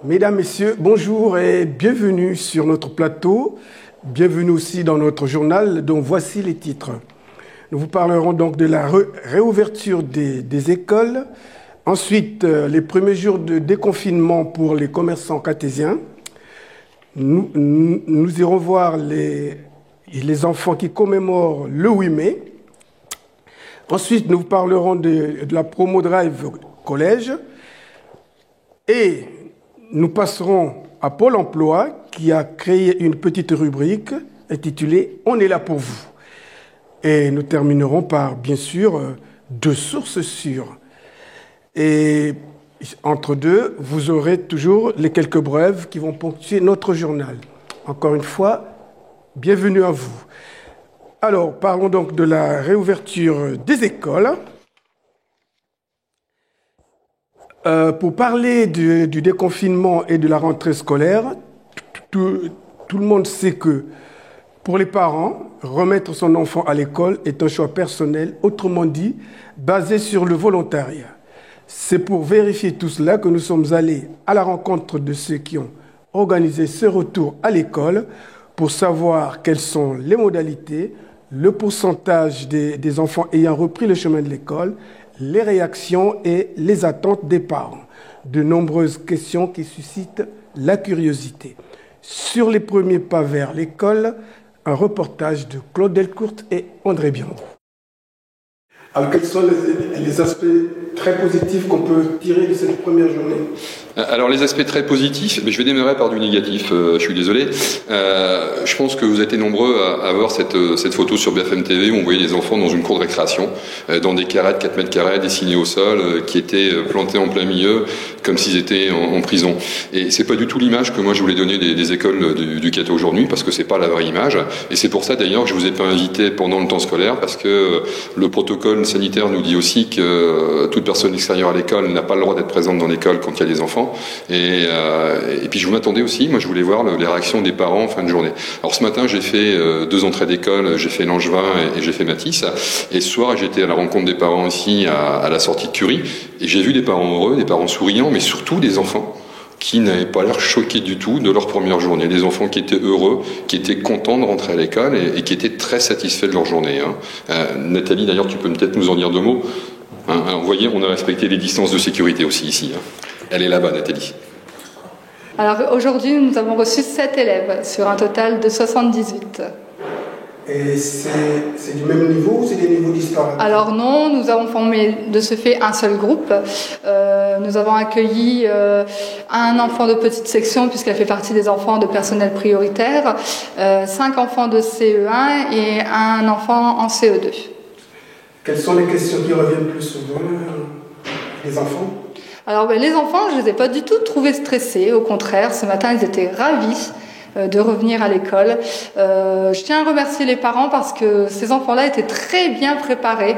Mesdames, Messieurs, bonjour et bienvenue sur notre plateau. Bienvenue aussi dans notre journal dont voici les titres. Nous vous parlerons donc de la réouverture des écoles. Ensuite, les premiers jours de déconfinement pour les commerçants cartésiens. Nous irons voir les enfants qui commémorent le 8 mai. Ensuite, nous vous parlerons de la promo drive collège. Et nous passerons à Pôle emploi qui a créé une petite rubrique intitulée « On est là pour vous ». Et nous terminerons par, bien sûr, deux sources sûres. Et entre deux, vous aurez toujours les quelques brèves qui vont ponctuer notre journal. Encore une fois, bienvenue à vous. Alors, parlons donc de la réouverture des écoles. Pour parler du déconfinement et de la rentrée scolaire, tout le monde sait que pour les parents, remettre son enfant à l'école est un choix personnel, autrement dit, basé sur le volontariat. C'est pour vérifier tout cela que nous sommes allés à la rencontre de ceux qui ont organisé ce retour à l'école pour savoir quelles sont les modalités, le pourcentage des enfants ayant repris le chemin de l'école, les réactions et les attentes des parents. De nombreuses questions qui suscitent la curiosité. Sur les premiers pas vers l'école, un reportage de Claude Delcourt et André Biandou. Alors, quels sont les aspects très positifs qu'on peut tirer de cette première journée? Alors, les aspects très positifs, je vais démarrer par du négatif, je suis désolé. Je pense que vous êtes nombreux à voir cette photo sur BFM TV où on voyait des enfants dans une cour de récréation, dans des carrés de 4 mètres carrés dessinés au sol, qui étaient plantés en plein milieu, comme s'ils étaient en prison. Et c'est pas du tout l'image que moi je voulais donner des écoles du Cateau aujourd'hui, parce que c'est pas la vraie image. Et c'est pour ça d'ailleurs que je vous ai pas invité pendant le temps scolaire, parce que le protocole sanitaire nous dit aussi que toute personne extérieure à l'école n'a pas le droit d'être présente dans l'école quand il y a des enfants. Et puis je vous m'attendais aussi, moi je voulais voir les réactions des parents en fin de journée. Alors ce matin j'ai fait 2 entrées d'école, j'ai fait Langevin et j'ai fait Matisse. Et ce soir j'étais à la rencontre des parents ici à la sortie de Curie. Et j'ai vu des parents heureux, des parents souriants, mais surtout des enfants qui n'avaient pas l'air choqués du tout de leur première journée. Des enfants qui étaient heureux, qui étaient contents de rentrer à l'école et qui étaient très satisfaits de leur journée. Nathalie, d'ailleurs, tu peux peut-être nous en dire 2 mots. Vous voyez, on a respecté les distances de sécurité aussi ici. Elle est là-bas, Nathalie. Alors aujourd'hui, nous avons reçu 7 élèves sur un total de 78. Et c'est du même niveau ou c'est des niveaux disparates? Alors non, nous avons formé de ce fait un seul groupe. Nous avons accueilli un enfant de petite section puisqu'elle fait partie des enfants de personnel prioritaire, 5 enfants de CE1 et un enfant en CE2. Quelles sont les questions qui reviennent plus souvent des enfants? Alors les enfants, je ne les ai pas du tout trouvés stressés. Au contraire, ce matin, ils étaient ravis de revenir à l'école. Je tiens à remercier les parents parce que ces enfants-là étaient très bien préparés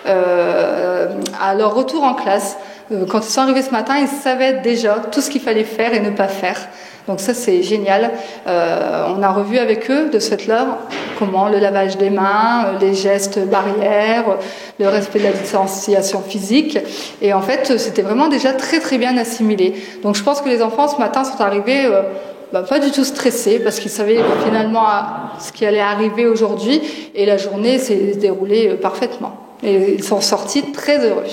à leur retour en classe. Quand ils sont arrivés ce matin, ils savaient déjà tout ce qu'il fallait faire et ne pas faire. Donc ça, c'est génial. On a revu avec eux de cette heure comment le lavage des mains, les gestes barrières, le respect de la distanciation physique. Et en fait, c'était vraiment déjà très très bien assimilé. Donc je pense que les enfants ce matin sont arrivés pas du tout stressés parce qu'ils savaient finalement ce qui allait arriver aujourd'hui. Et la journée s'est déroulée parfaitement. Et ils sont sortis très heureux.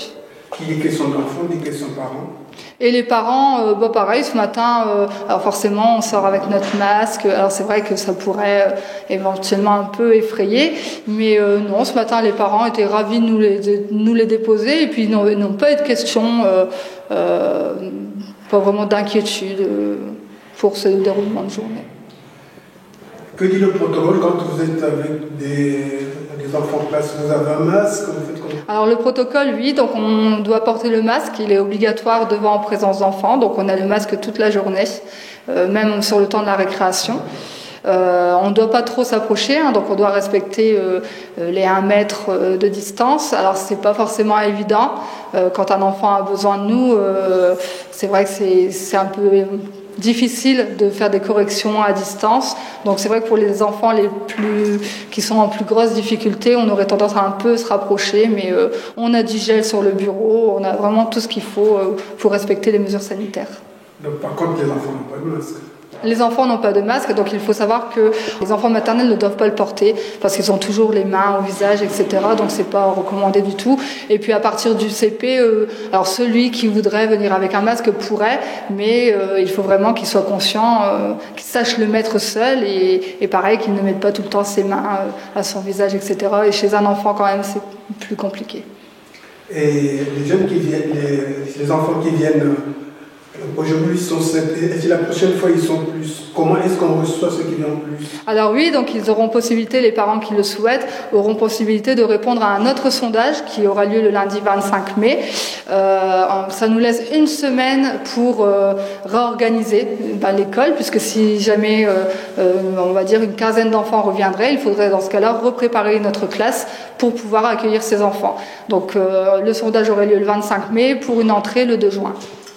Des questions d'enfants, des questions parents. Et les parents, pareil, ce matin, alors forcément, on sort avec notre masque. Alors c'est vrai que ça pourrait éventuellement un peu effrayer, mais non, ce matin, les parents étaient ravis de nous les déposer, et puis ils n'ont pas eu de questions, pas vraiment d'inquiétude pour ce déroulement de journée. Que dit le protocole quand vous êtes avec des enfants de classe? Vous avez un masque? Alors le protocole, oui, donc on doit porter le masque, il est obligatoire devant en présence d'enfants, donc on a le masque toute la journée, même sur le temps de la récréation. On ne doit pas trop s'approcher, donc on doit respecter les 1 mètre de distance. Alors c'est pas forcément évident, quand un enfant a besoin de nous, c'est vrai que c'est un peu difficile de faire des corrections à distance. Donc c'est vrai que pour les enfants qui sont en plus grosse difficulté, on aurait tendance à un peu se rapprocher, mais on a du gel sur le bureau, on a vraiment tout ce qu'il faut pour respecter les mesures sanitaires. Donc, par contre, les enfants n'ont pas de masque. Les enfants n'ont pas de masque, donc il faut savoir que les enfants maternels ne doivent pas le porter parce qu'ils ont toujours les mains au visage, etc. Donc c'est pas recommandé du tout. Et puis à partir du CP, alors celui qui voudrait venir avec un masque pourrait, mais il faut vraiment qu'il soit conscient, qu'il sache le mettre seul et pareil qu'il ne mette pas tout le temps ses mains à son visage, etc. Et chez un enfant quand même c'est plus compliqué. Et les jeunes qui viennent, les enfants qui viennent aujourd'hui, ils sont 7. Et si la prochaine fois, ils sont plus, comment est-ce qu'on reçoit ceux qui viennent plus? Alors oui, donc ils auront possibilité, les parents qui le souhaitent, auront possibilité de répondre à un autre sondage qui aura lieu le lundi 25 mai. Ça nous laisse une semaine pour réorganiser l'école, puisque si jamais, on va dire, une quinzaine d'enfants reviendraient, il faudrait dans ce cas-là repréparer notre classe pour pouvoir accueillir ces enfants. Donc le sondage aurait lieu le 25 mai pour une entrée le 2 juin.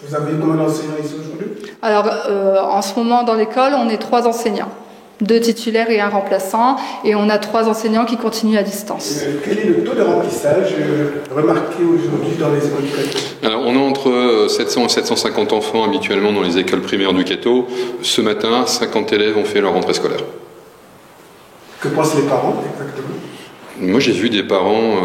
Vous avez combien d'enseignants ici aujourd'hui? Alors, en ce moment, dans l'école, on est 3 enseignants. 2 titulaires et 1 remplaçant. Et on a 3 enseignants qui continuent à distance. Quel est le taux de remplissage remarqué aujourd'hui dans les écoles du Cateau? Alors, on a entre 700 et 750 enfants habituellement dans les écoles primaires du Cateau. Ce matin, 50 élèves ont fait leur rentrée scolaire. Que pensent les parents exactement? Moi, j'ai vu des parents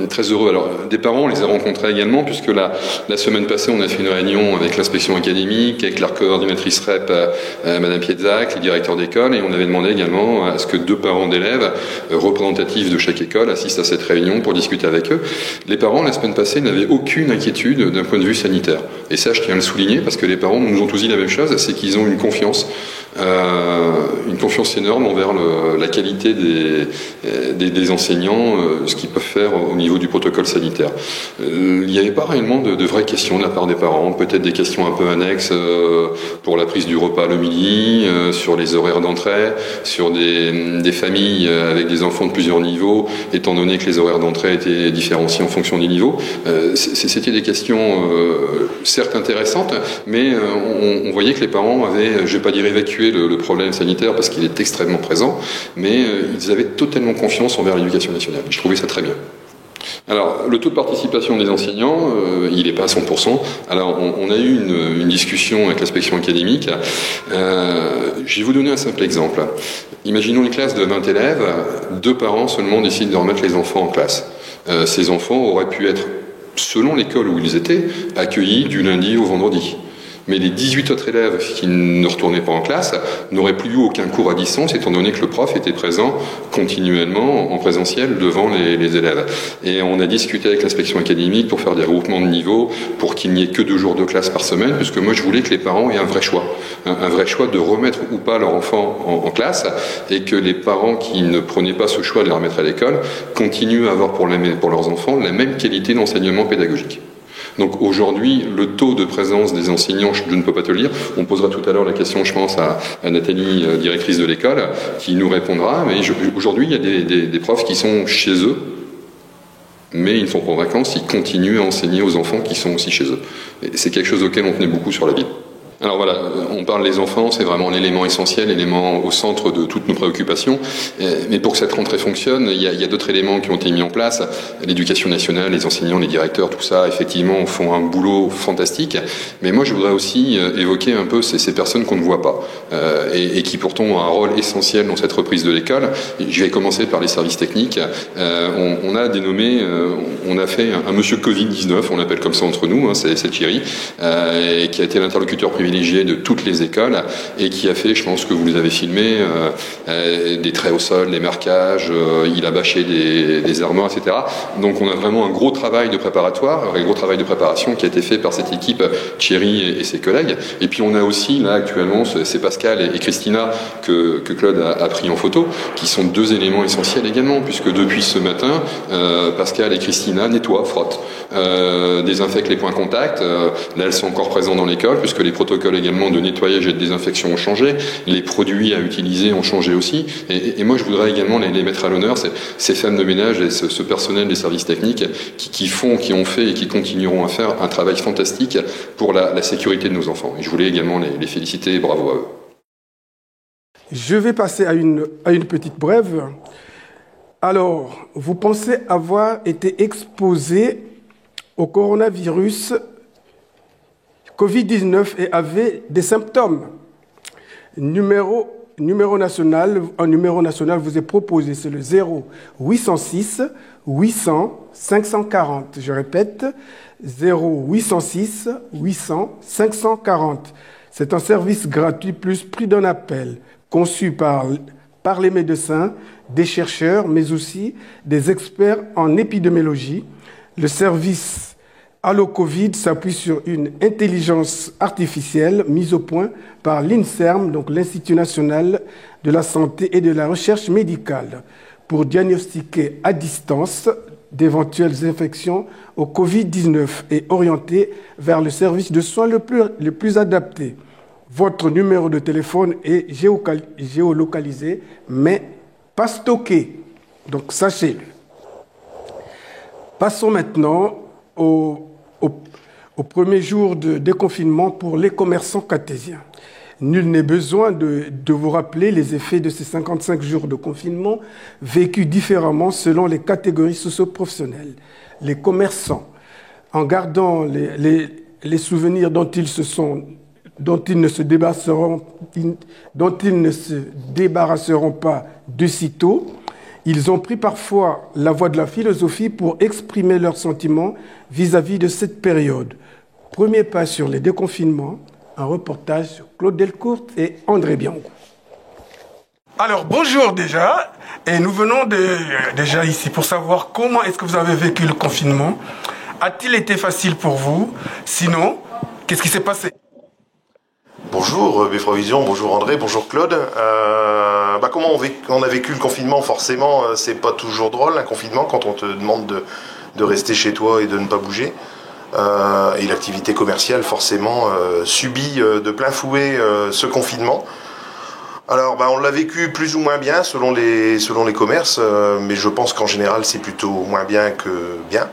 très heureux. Alors, des parents, on les a rencontrés également, puisque la semaine passée, on a fait une réunion avec l'inspection académique, avec la coordinatrice REP, Madame Piedzac, les directeurs d'école, et on avait demandé également à ce que 2 parents d'élèves représentatifs de chaque école assistent à cette réunion pour discuter avec eux. Les parents, la semaine passée, n'avaient aucune inquiétude d'un point de vue sanitaire. Et ça, je tiens à le souligner, parce que les parents nous ont tous dit la même chose, c'est qu'ils ont une confiance énorme envers la qualité des enseignants, ce qu'ils peuvent faire au niveau du protocole sanitaire. Il n'y avait pas réellement de vraies questions de la part des parents, peut-être des questions un peu annexes pour la prise du repas le midi, sur les horaires d'entrée, sur des familles avec des enfants de plusieurs niveaux, étant donné que les horaires d'entrée étaient différenciés en fonction des niveaux. C'était des questions certes intéressantes, mais on voyait que les parents avaient, je ne vais pas dire évacué le problème sanitaire parce qu'il est extrêmement présent, mais ils avaient totalement confiance envers l'éducation nationale. Je trouvais ça très bien. Alors, le taux de participation des enseignants, il n'est pas à 100%. Alors, on a eu une discussion avec l'inspection académique. Je vais vous donner un simple exemple. Imaginons une classe de 20 élèves, 2 parents seulement décident de remettre les enfants en classe. Ces enfants auraient pu être, selon l'école où ils étaient, accueillis du lundi au vendredi. Mais les 18 autres élèves qui ne retournaient pas en classe n'auraient plus eu aucun cours à distance, étant donné que le prof était présent continuellement en présentiel devant les élèves. Et on a discuté avec l'inspection académique pour faire des regroupements de niveau, pour qu'il n'y ait que 2 jours de classe par semaine, puisque moi je voulais que les parents aient un vrai choix. Un vrai choix de remettre ou pas leur enfant en classe, et que les parents qui ne prenaient pas ce choix de les remettre à l'école continuent à avoir pour leurs enfants la même qualité d'enseignement pédagogique. Donc aujourd'hui, le taux de présence des enseignants, je ne peux pas te le dire, on posera tout à l'heure la question, je pense, à Nathalie, directrice de l'école, qui nous répondra, mais aujourd'hui, il y a des profs qui sont chez eux, mais ils ne sont pas en vacances, ils continuent à enseigner aux enfants qui sont aussi chez eux. Et c'est quelque chose auquel on tenait beaucoup sur la ville. Alors voilà, on parle des enfants, c'est vraiment l'élément essentiel, l'élément au centre de toutes nos préoccupations. Mais pour que cette rentrée fonctionne, il y a d'autres éléments qui ont été mis en place. L'éducation nationale, les enseignants, les directeurs, tout ça, effectivement, font un boulot fantastique. Mais moi, je voudrais aussi évoquer un peu ces personnes qu'on ne voit pas et qui pourtant ont un rôle essentiel dans cette reprise de l'école. Je vais commencer par les services techniques. On a dénommé, on a fait un monsieur Covid-19, on l'appelle comme ça entre nous, c'est Thierry, qui a été l'interlocuteur privilégié de toutes les écoles et qui a fait, je pense que vous les avez filmés, des traits au sol, des marquages, il a bâché des armoires, etc. Donc on a vraiment un gros travail de préparatoire, un gros travail de préparation qui a été fait par cette équipe, Thierry et ses collègues. Et puis on a aussi, là actuellement, c'est Pascal et Christina que Claude a pris en photo, qui sont 2 éléments essentiels également, puisque depuis ce matin, Pascal et Christina nettoient, frottent, désinfectent les points contacts. Là, elles sont encore présentes dans l'école, puisque les protocoles également de nettoyage et de désinfection ont changé, les produits à utiliser ont changé aussi, et moi je voudrais également les mettre à l'honneur, ces femmes de ménage et ce personnel des services techniques qui ont fait et qui continueront à faire un travail fantastique pour la sécurité de nos enfants. Et je voulais également les féliciter et bravo à eux. Je vais passer à une petite brève. Alors, vous pensez avoir été exposé au coronavirus Covid-19 et avaient des symptômes. En numéro national vous est proposé, c'est le 0806 800 540. Je répète, 0806 800 540. C'est un service gratuit plus prix d'un appel, conçu par les médecins, des chercheurs, mais aussi des experts en épidémiologie. Le service Allo Covid s'appuie sur une intelligence artificielle mise au point par l'INSERM, donc l'Institut national de la santé et de la recherche médicale, pour diagnostiquer à distance d'éventuelles infections au Covid-19 et orienter vers le service de soins le plus adapté. Votre numéro de téléphone est géolocalisé, mais pas stocké. Donc, sachez-le. Passons maintenant au premier jour de déconfinement pour les commerçants cartésiens. Nul n'est besoin de vous rappeler les effets de ces 55 jours de confinement vécus différemment selon les catégories socio-professionnelles. Les commerçants, en gardant les souvenirs dont ils ne se débarrasseront pas de sitôt, ils ont pris parfois la voie de la philosophie pour exprimer leurs sentiments vis-à-vis de cette période. Premier pas sur les déconfinements, un reportage sur Claude Delcourt et André Bianco. Alors bonjour déjà, et nous venons déjà ici pour savoir comment est-ce que vous avez vécu le confinement. A-t-il été facile pour vous? Sinon, qu'est-ce qui s'est passé? Bonjour Befrovision, bonjour André, bonjour Claude. Comment on a vécu le confinement? Forcément, c'est pas toujours drôle un confinement quand on te demande de rester chez toi et de ne pas bouger. Et l'activité commerciale forcément subit de plein fouet ce confinement. Alors on l'a vécu plus ou moins bien selon les commerces, mais je pense qu'en général c'est plutôt moins bien que bien.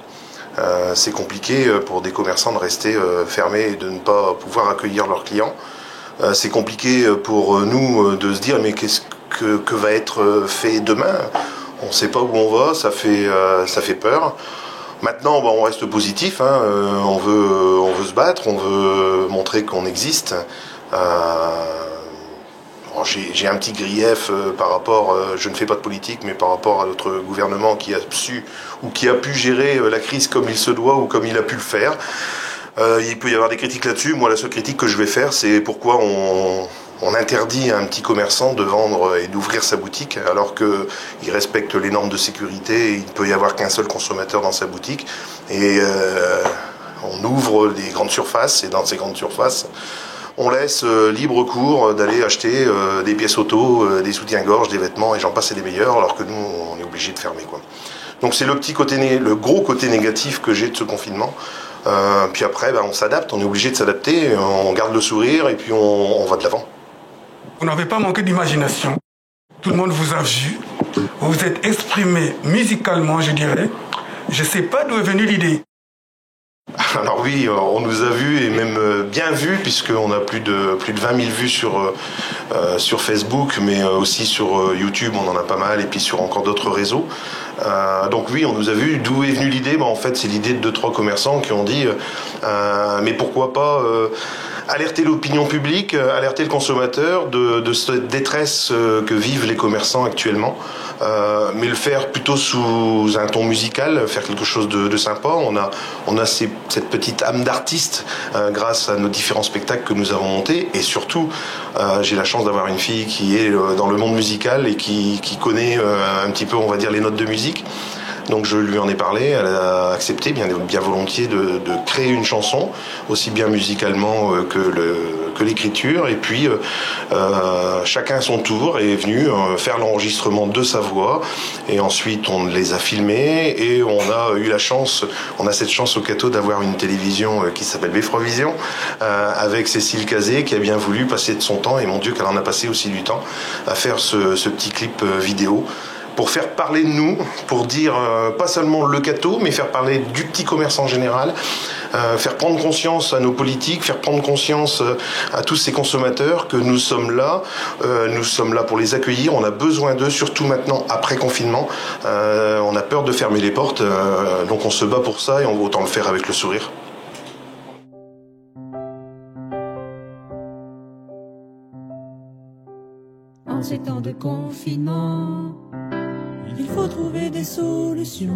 C'est compliqué pour des commerçants de rester fermés et de ne pas pouvoir accueillir leurs clients. C'est compliqué pour nous de se dire mais qu'est-ce que va être fait demain? On ne sait pas où on va, ça fait peur. Maintenant, on reste positif, hein. On veut se battre, on veut montrer qu'on existe. J'ai un petit grief par rapport, je ne fais pas de politique, mais par rapport à notre gouvernement qui a pu gérer la crise comme il se doit ou comme il a pu le faire. Il peut y avoir des critiques là-dessus. Moi, la seule critique que je vais faire, c'est pourquoi on interdit à un petit commerçant de vendre et d'ouvrir sa boutique alors qu'il respecte les normes de sécurité. Il ne peut y avoir qu'un seul consommateur dans sa boutique. Et on ouvre les grandes surfaces et dans ces grandes surfaces, on laisse libre cours d'aller acheter des pièces auto, des soutiens-gorge, des vêtements et j'en passe et des meilleurs alors que nous, on est obligé de fermer, quoi. Donc c'est le gros côté négatif que j'ai de ce confinement. Puis après, on s'adapte, on est obligé de s'adapter, on garde le sourire et puis on va de l'avant. Vous n'avez pas manqué d'imagination. Tout le monde vous a vu. Vous vous êtes exprimé musicalement, je dirais. Je ne sais pas d'où est venue l'idée. Alors oui, on nous a vus et même bien vus puisqu'on a plus de 20 000 vues sur Facebook, mais aussi sur YouTube, on en a pas mal, et puis sur encore d'autres réseaux. Donc oui, on nous a vus. D'où est venue l'idée? En fait, c'est l'idée de 2-3 commerçants qui ont dit mais pourquoi pas alerter l'opinion publique, alerter le consommateur de cette détresse que vivent les commerçants actuellement, mais le faire plutôt sous un ton musical, faire quelque chose de sympa. On a cette petite âme d'artiste grâce à nos différents spectacles que nous avons montés, et surtout j'ai la chance d'avoir une fille qui est dans le monde musical et qui connaît un petit peu, on va dire, les notes de musique. Donc je lui en ai parlé, elle a accepté bien volontiers de créer une chanson, aussi bien musicalement que l'écriture. Et puis chacun à son tour est venu faire l'enregistrement de sa voix. Et ensuite on les a filmés et on a cette chance au Cateau d'avoir une télévision qui s'appelle Befrovision, avec Cécile Cazé qui a bien voulu passer de son temps, et mon Dieu qu'elle en a passé aussi du temps, à faire ce petit clip vidéo, pour faire parler de nous, pour dire pas seulement le Cateau, mais faire parler du petit commerce en général, faire prendre conscience à nos politiques, faire prendre conscience à tous ces consommateurs que nous sommes là pour les accueillir. On a besoin d'eux, surtout maintenant après confinement. On a peur de fermer les portes, donc on se bat pour ça et on va autant le faire avec le sourire. En ces temps de confinement, il faut trouver des solutions.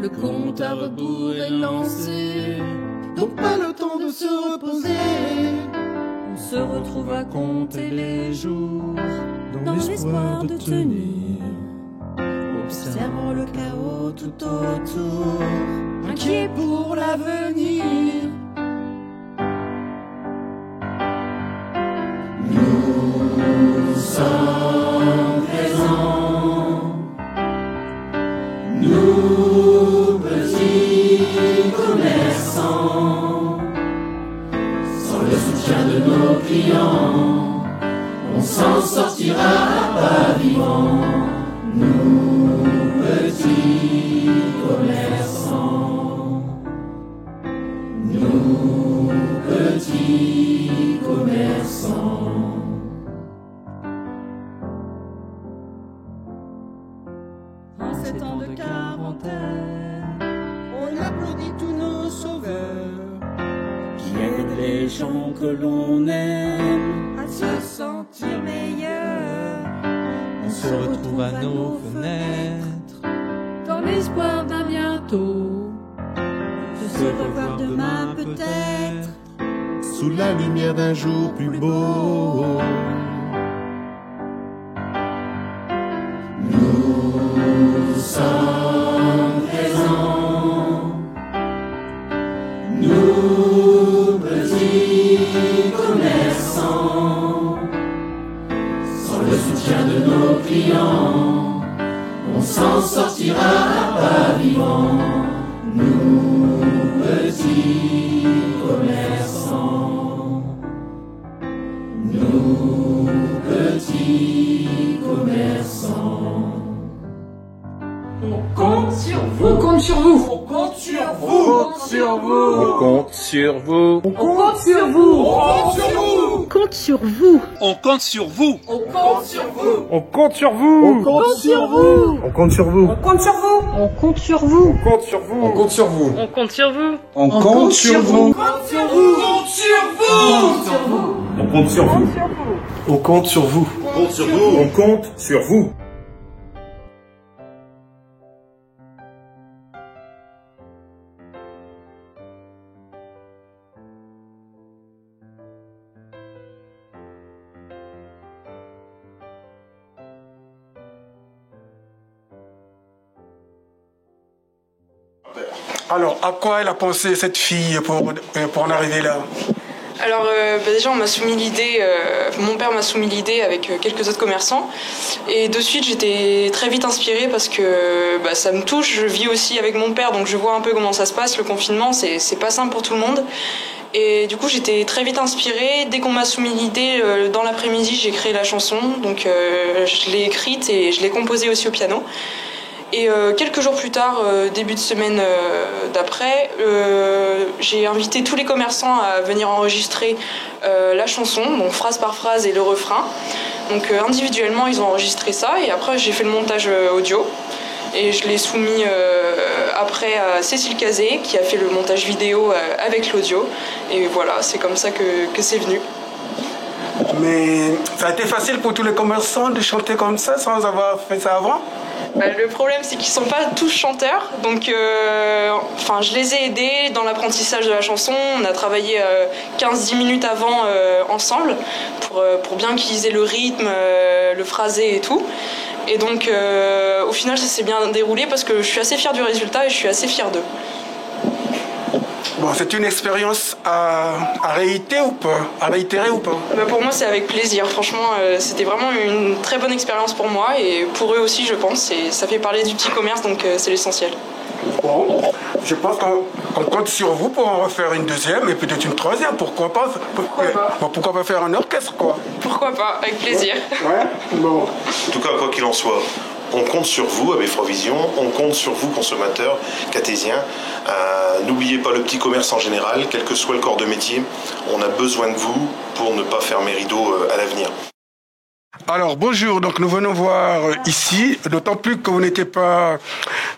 Le compte à rebours est lancé, donc pas le temps de se reposer. On se retrouve à compter les jours, dans l'espoir de tenir. Observant le chaos tout autour, inquiet pour l'avenir. Nous sommes présents, nous petits commerçants. Sans le soutien de nos clients, on s'en sortira pas vivant. Nous petits commerçants, nous petits commerçants. En ces temps de quarantaine, on applaudit tous nos sauveurs qui aident les gens que l'on aime à se sentir meilleurs. On se retrouve à nos fenêtres, dans l'espoir d'un bientôt, de se revoir demain peut-être, sous la lumière d'un jour plus beau. Nous sommes présents, nous petits commerçants. Sans le soutien de nos clients, on s'en sortira pas vivant. Nous petits commerçants, nous petits commerçants. On compte sur vous. On compte sur vous. On compte sur vous. on compte sur vous. On compte sur vous. On compte sur vous. On compte sur vous. On compte sur vous. On compte sur vous. On compte sur vous. On compte sur vous. On compte sur vous. On compte sur vous. On compte sur vous. On compte sur vous. On compte sur vous. On compte sur vous. On compte sur vous. On compte sur vous. On compte sur vous. On compte sur vous. On compte sur vous. On compte sur vous. Alors, à quoi elle a pensé cette fille pour en arriver là? Alors déjà on m'a soumis l'idée, mon père m'a soumis l'idée avec quelques autres commerçants et de suite j'étais très vite inspirée parce que ça me touche, je vis aussi avec mon père donc je vois un peu comment ça se passe, le confinement c'est pas simple pour tout le monde et du coup j'étais très vite inspirée, dès qu'on m'a soumis l'idée dans l'après-midi j'ai créé la chanson donc je l'ai écrite et je l'ai composée aussi au piano. Et quelques jours plus tard, début de semaine d'après, j'ai invité tous les commerçants à venir enregistrer la chanson, donc phrase par phrase et le refrain. Donc individuellement, ils ont enregistré ça et après j'ai fait le montage audio et je l'ai soumis après à Cécile Cazé qui a fait le montage vidéo avec l'audio. Et voilà, c'est comme ça que c'est venu. Mais ça a été facile pour tous les commerçants de chanter comme ça sans avoir fait ça avant? Le problème c'est qu'ils sont pas tous chanteurs donc je les ai aidés dans l'apprentissage de la chanson. On a travaillé 15-10 minutes avant ensemble pour bien qu'ils aient le rythme, le phrasé et tout et donc au final ça s'est bien déroulé parce que je suis assez fière du résultat et je suis assez fière d'eux. Bon, c'est une expérience à réitérer ou pas? Pour moi, c'est avec plaisir. Franchement, c'était vraiment une très bonne expérience pour moi et pour eux aussi, je pense. Et ça fait parler du petit commerce, donc c'est l'essentiel. Bon, je pense qu'on compte sur vous pour en refaire une deuxième et peut-être une troisième. Pourquoi pas? Pourquoi pas faire un orchestre, quoi? Pourquoi pas, avec plaisir. Ouais, bon. En tout cas, quoi qu'il en soit, on compte sur vous, AB Frovision, on compte sur vous, consommateurs cartésiens. N'oubliez pas le petit commerce en général, quel que soit le corps de métier, on a besoin de vous pour ne pas fermer rideau à l'avenir. Alors bonjour, donc nous venons voir ici, d'autant plus que vous n'étiez pas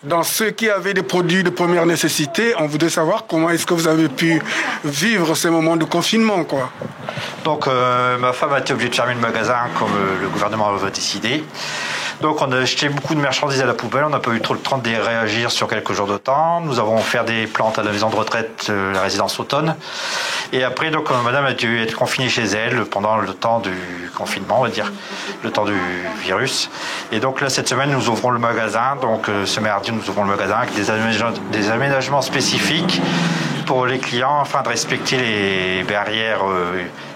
dans ceux qui avaient des produits de première nécessité. On voudrait savoir comment est-ce que vous avez pu vivre ces moments de confinement, quoi. Donc ma femme a été obligée de fermer le magasin comme le gouvernement avait décidé. Donc on a jeté beaucoup de marchandises à la poubelle, on n'a pas eu trop le temps de réagir sur quelques jours de temps. Nous avons fait des plantes à la maison de retraite, la résidence Automne. Et après, donc madame a dû être confinée chez elle pendant le temps du confinement, on va dire, le temps du virus. Et donc là, cette semaine, nous ouvrons le magasin. Donc ce mardi, nous ouvrons le magasin avec des aménagements spécifiques pour les clients afin de respecter les barrières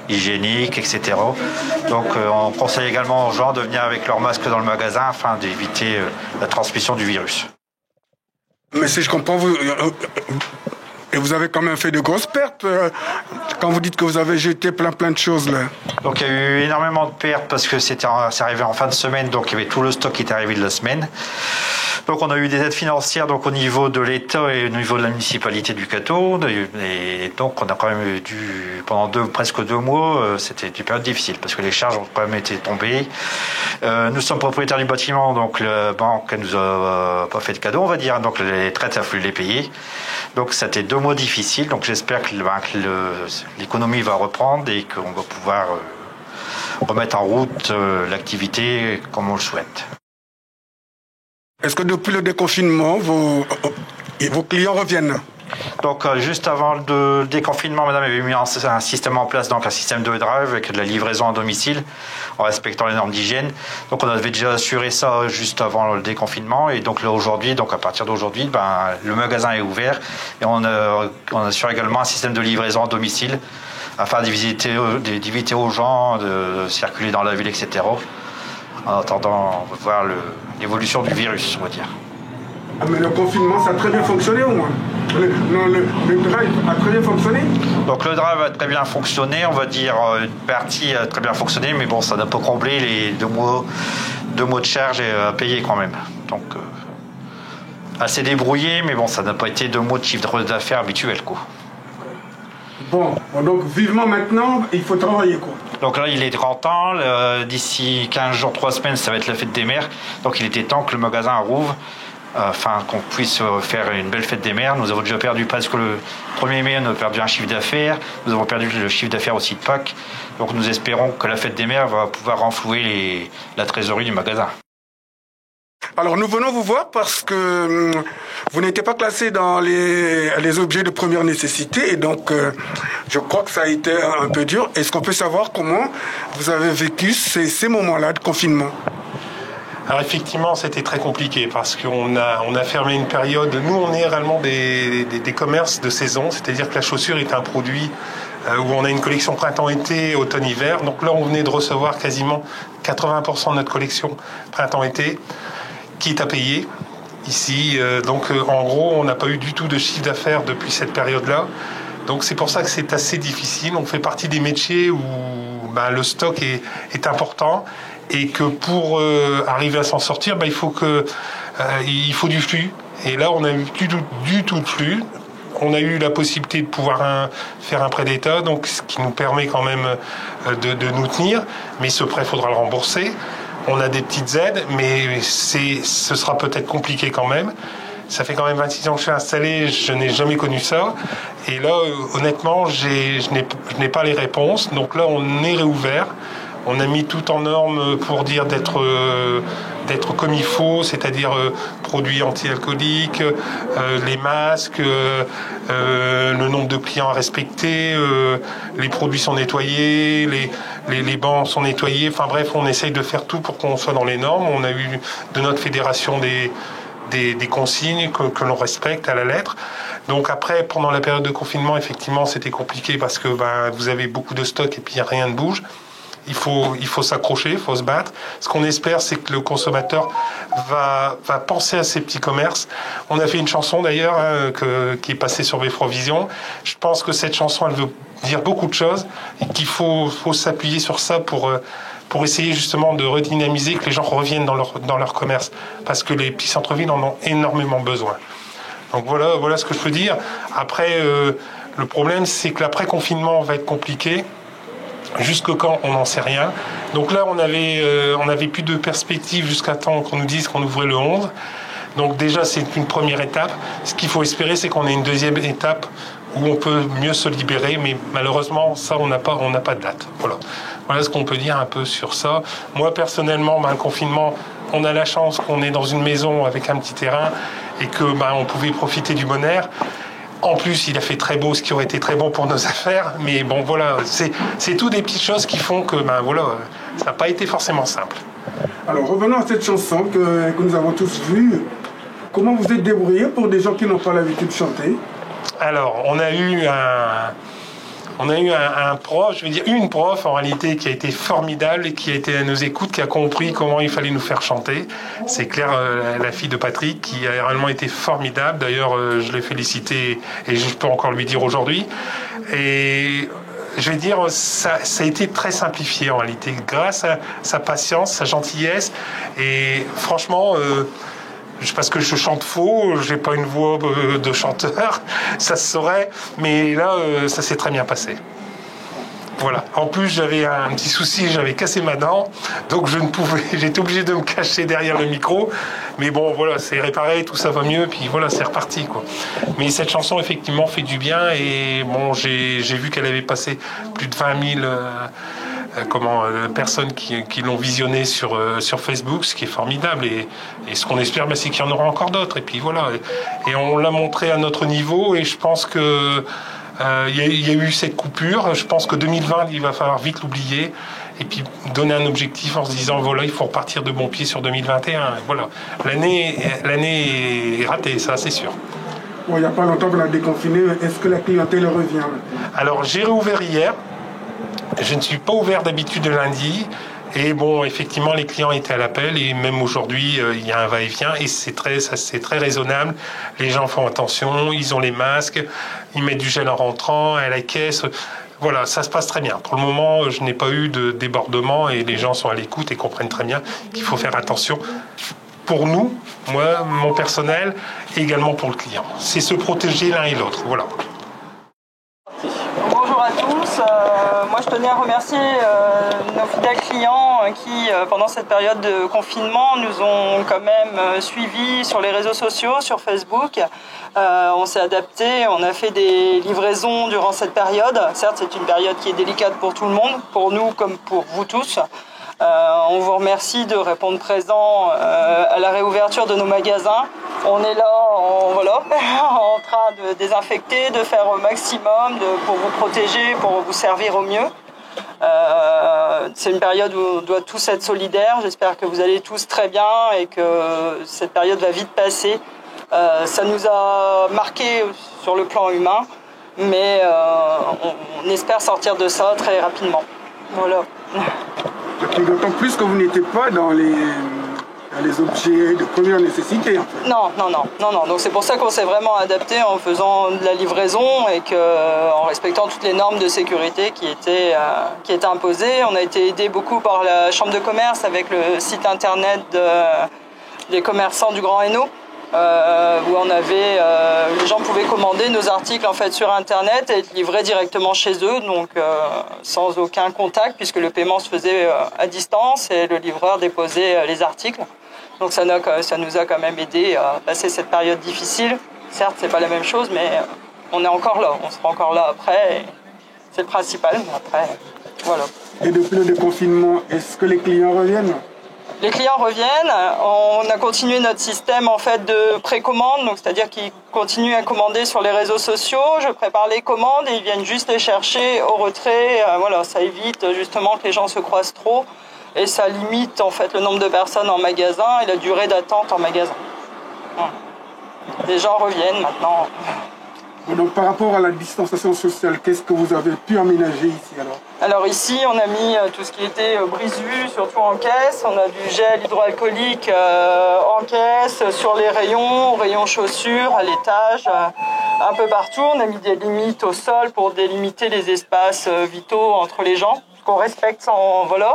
hygiéniques, etc. Donc on conseille également aux gens de venir avec leur masque dans le magasin afin d'éviter la transmission du virus. Mais si je comprends, vous avez quand même fait de grosses pertes quand vous dites que vous avez jeté plein de choses là. Donc il y a eu énormément de pertes parce que c'est arrivé en fin de semaine, donc il y avait tout le stock qui est arrivé de la semaine. Donc on a eu des aides financières donc au niveau de l'État et au niveau de la municipalité du Cateau. Et donc on a quand même dû, pendant presque 2 mois, c'était une période difficile parce que les charges ont quand même été tombées. Nous sommes propriétaires du bâtiment, donc la banque nous a pas fait de cadeau, on va dire. Donc les traites, il a fallu les payer. Donc c'était 2 mois difficiles. Donc j'espère que l'économie va reprendre et qu'on va pouvoir remettre en route l'activité comme on le souhaite. Est-ce que depuis le déconfinement, vos clients reviennent? Donc juste avant le déconfinement, madame avait mis un système en place, donc un système de drive avec de la livraison à domicile en respectant les normes d'hygiène. Donc on avait déjà assuré ça juste avant le déconfinement et donc là aujourd'hui, donc à partir d'aujourd'hui, le magasin est ouvert et on assure également un système de livraison à domicile afin d'éviter aux gens de circuler dans la ville, etc. En attendant de voir l'évolution du virus, on va dire. Ah mais le confinement, ça a très bien fonctionné au moins. Le drive a très bien fonctionné. Donc le drive a très bien fonctionné, on va dire une partie a très bien fonctionné, mais bon, ça n'a pas comblé les 2 mois de charge à payer quand même. Donc assez débrouillé, mais bon, ça n'a pas été 2 mois de chiffre d'affaires habituel, quoi. Bon, donc vivement maintenant, il faut travailler, quoi. Donc là, il est grand temps. D'ici 15 jours, 3 semaines, ça va être la fête des mères. Donc il était temps que le magasin rouvre afin qu'on puisse faire une belle fête des mères. Nous avons déjà perdu presque le 1er mai, on a perdu un chiffre d'affaires. Nous avons perdu le chiffre d'affaires aussi de Pâques. Donc nous espérons que la fête des mères va pouvoir renflouer la trésorerie du magasin. Alors nous venons vous voir parce que vous n'étiez pas classé dans les objets de première nécessité et donc je crois que ça a été un peu dur. Est-ce qu'on peut savoir comment vous avez vécu ces moments-là de confinement? Alors effectivement, c'était très compliqué parce qu'on a fermé une période. Nous, on est réellement des commerces de saison, c'est-à-dire que la chaussure est un produit où on a une collection printemps-été, automne-hiver. Donc là, on venait de recevoir quasiment 80% de notre collection printemps-été qui est à payer ici. Donc en gros, on n'a pas eu du tout de chiffre d'affaires depuis cette période-là. Donc c'est pour ça que c'est assez difficile. On fait partie des métiers où le stock est important et que pour arriver à s'en sortir, il faut du flux. Et là, on n'a eu du tout de flux. On a eu la possibilité de pouvoir faire un prêt d'État, donc ce qui nous permet quand même de nous tenir. Mais ce prêt, il faudra le rembourser. On a des petites aides, mais ce sera peut-être compliqué quand même. Ça fait quand même 26 ans que je suis installé, je n'ai jamais connu ça. Et là, honnêtement, je n'ai pas les réponses. Donc là, on est réouvert. On a mis tout en norme pour dire d'être comme il faut, c'est-à-dire produits anti-alcooliques, les masques, le nombre de clients à respecter, les produits sont nettoyés, les bancs sont nettoyés. Enfin bref, on essaye de faire tout pour qu'on soit dans les normes. On a eu de notre fédération des consignes que l'on respecte à la lettre. Donc après, pendant la période de confinement, effectivement, c'était compliqué parce que vous avez beaucoup de stock et puis rien ne bouge. Il faut s'accrocher, il faut se battre. Ce qu'on espère, c'est que le consommateur va penser à ces petits commerces. On a fait une chanson d'ailleurs qui est passée sur Beffroi Vision. Je pense que cette chanson, elle veut dire beaucoup de choses et qu'il faut s'appuyer sur ça pour essayer justement de redynamiser, que les gens reviennent dans leur commerce, parce que les petits centres-villes en ont énormément besoin. Donc voilà ce que je peux dire. Après, le problème, c'est que l'après-confinement va être compliqué. Jusque quand, on n'en sait rien. Donc là, on avait plus de perspective jusqu'à temps qu'on nous dise qu'on ouvrait le 11. Donc déjà, c'est une première étape. Ce qu'il faut espérer, c'est qu'on ait une deuxième étape où on peut mieux se libérer, mais malheureusement, ça, on n'a pas de date. Voilà ce qu'on peut dire un peu sur ça. Moi, personnellement, le confinement, on a la chance qu'on est dans une maison avec un petit terrain et que on pouvait profiter du bon air. En plus, il a fait très beau, ce qui aurait été très bon pour nos affaires. Mais bon, voilà, c'est tout des petites choses qui font que, ça n'a pas été forcément simple. Alors, revenons à cette chanson que nous avons tous vue. Comment vous êtes débrouillé pour des gens qui n'ont pas l'habitude de chanter? Alors, on a eu un prof, je veux dire une prof en réalité qui a été formidable et qui a été à nos écoutes, qui a compris comment il fallait nous faire chanter. C'est Claire, la fille de Patrick, qui a réellement été formidable. D'ailleurs, je l'ai félicité et je peux encore lui dire aujourd'hui. Et je vais dire, ça a été très simplifié en réalité, grâce à sa patience, sa gentillesse. Et franchement, parce que je chante faux, j'ai pas une voix de chanteur, ça se saurait, mais là, ça s'est très bien passé. Voilà. En plus, j'avais un petit souci, j'avais cassé ma dent, donc j'étais obligé de me cacher derrière le micro. Mais bon, voilà, c'est réparé, tout ça va mieux, puis voilà, c'est reparti, quoi. Mais cette chanson, effectivement, fait du bien, et bon, j'ai vu qu'elle avait passé plus de 20 000 personnes qui l'ont visionné sur Facebook, ce qui est formidable. Et ce qu'on espère, c'est qu'il y en aura encore d'autres. Et puis voilà. Et on l'a montré à notre niveau, et je pense que il y a eu cette coupure. Je pense que 2020, il va falloir vite l'oublier et puis donner un objectif en se disant voilà, il faut repartir de bon pied sur 2021. Voilà, l'année est ratée, ça c'est sûr. Bon, il n'y a pas longtemps qu'on a déconfiné. Est-ce que la clientèle revient? Alors j'ai réouvert hier. Je ne suis pas ouvert d'habitude le lundi. Et bon, effectivement, les clients étaient à l'appel et même aujourd'hui, il y a un va-et-vient et c'est très raisonnable. Les gens font attention, ils ont les masques, ils mettent du gel en rentrant, à la caisse. Voilà, ça se passe très bien. Pour le moment, je n'ai pas eu de débordement et les gens sont à l'écoute et comprennent très bien qu'il faut faire attention pour nous, moi, mon personnel, et également pour le client. C'est se protéger l'un et l'autre, voilà. Bonjour à tous. Moi, je tenais à remercier nos fidèles clients qui, pendant cette période de confinement, nous ont quand même suivis sur les réseaux sociaux, sur Facebook. On s'est adapté, on a fait des livraisons durant cette période. Certes, c'est une période qui est délicate pour tout le monde, pour nous comme pour vous tous. On vous remercie de répondre présent à la réouverture de nos magasins. On est là en train de désinfecter, de faire au maximum pour vous protéger, pour vous servir au mieux. C'est une période où on doit tous être solidaires. J'espère que vous allez tous très bien et que cette période va vite passer. Ça nous a marqué sur le plan humain, mais on espère sortir de ça très rapidement. Voilà. Et d'autant plus que vous n'étiez pas dans les objets de première nécessité. En fait. Non. Donc c'est pour ça qu'on s'est vraiment adapté en faisant de la livraison et en respectant toutes les normes de sécurité qui étaient imposées. On a été aidé beaucoup par la Chambre de commerce avec le site internet des commerçants du Grand Hainaut. Où les gens pouvaient commander nos articles en fait sur internet et être livrés directement chez eux, donc sans aucun contact puisque le paiement se faisait à distance et le livreur déposait les articles. Donc ça nous a quand même aidé à passer cette période difficile. Certes, c'est pas la même chose, mais on est encore là. On sera encore là après. C'est le principal. Après, voilà. Et depuis le déconfinement, est-ce que les clients reviennent ? Les clients reviennent. On a continué notre système en fait de précommande, donc c'est-à-dire qu'ils continuent à commander sur les réseaux sociaux. Je prépare les commandes et ils viennent juste les chercher au retrait. Voilà, ça évite justement que les gens se croisent trop et ça limite en fait le nombre de personnes en magasin et la durée d'attente en magasin. Voilà. Les gens reviennent maintenant. Donc par rapport à la distanciation sociale, qu'est-ce que vous avez pu aménager ici alors ? Alors ici, on a mis tout ce qui était brise-vue, surtout en caisse. On a du gel hydroalcoolique en caisse, sur les rayons chaussures, à l'étage, un peu partout. On a mis des limites au sol pour délimiter les espaces vitaux entre les gens, qu'on respecte sans voilà.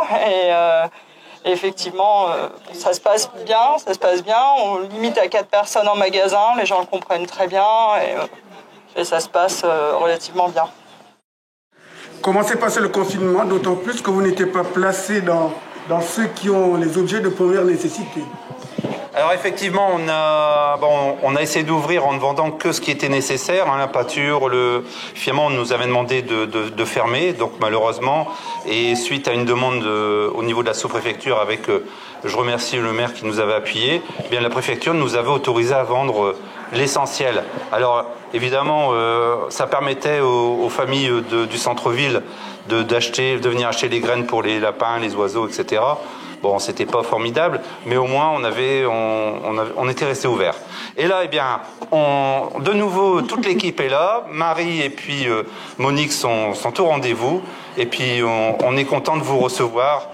Et effectivement, ça se passe bien. On limite à 4 personnes en magasin, les gens le comprennent très bien et ça se passe relativement bien. Comment s'est passé le confinement, d'autant plus que vous n'étiez pas placé dans ceux qui ont les objets de première nécessité? Alors effectivement, on a essayé d'ouvrir en ne vendant que ce qui était nécessaire, hein, la pâture, finalement on nous avait demandé de fermer, donc malheureusement, et suite à une demande au niveau de la sous-préfecture avec, je remercie le maire qui nous avait appuyé, eh bien la préfecture nous avait autorisé à vendre l'essentiel. Alors évidemment, ça permettait aux familles du centre-ville de venir acheter les graines pour les lapins, les oiseaux, etc. Bon, c'était pas formidable, mais au moins on était resté ouvert. Et là, eh bien, de nouveau, toute l'équipe est là. Marie et puis Monique sont au rendez-vous. Et puis, on est content de vous recevoir.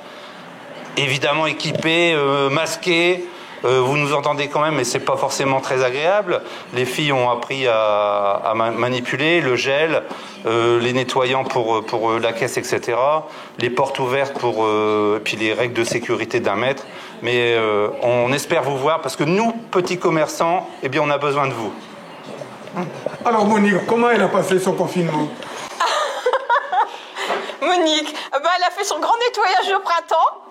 Évidemment équipés, masqués. Vous nous entendez quand même, mais c'est pas forcément très agréable. Les filles ont appris à manipuler le gel, les nettoyants pour la caisse, etc. Les portes ouvertes puis les règles de sécurité d'1 mètre. Mais on espère vous voir parce que nous, petits commerçants, eh bien, on a besoin de vous. Alors Monique, comment elle a passé son confinement? Monique, elle a fait son grand nettoyage de printemps.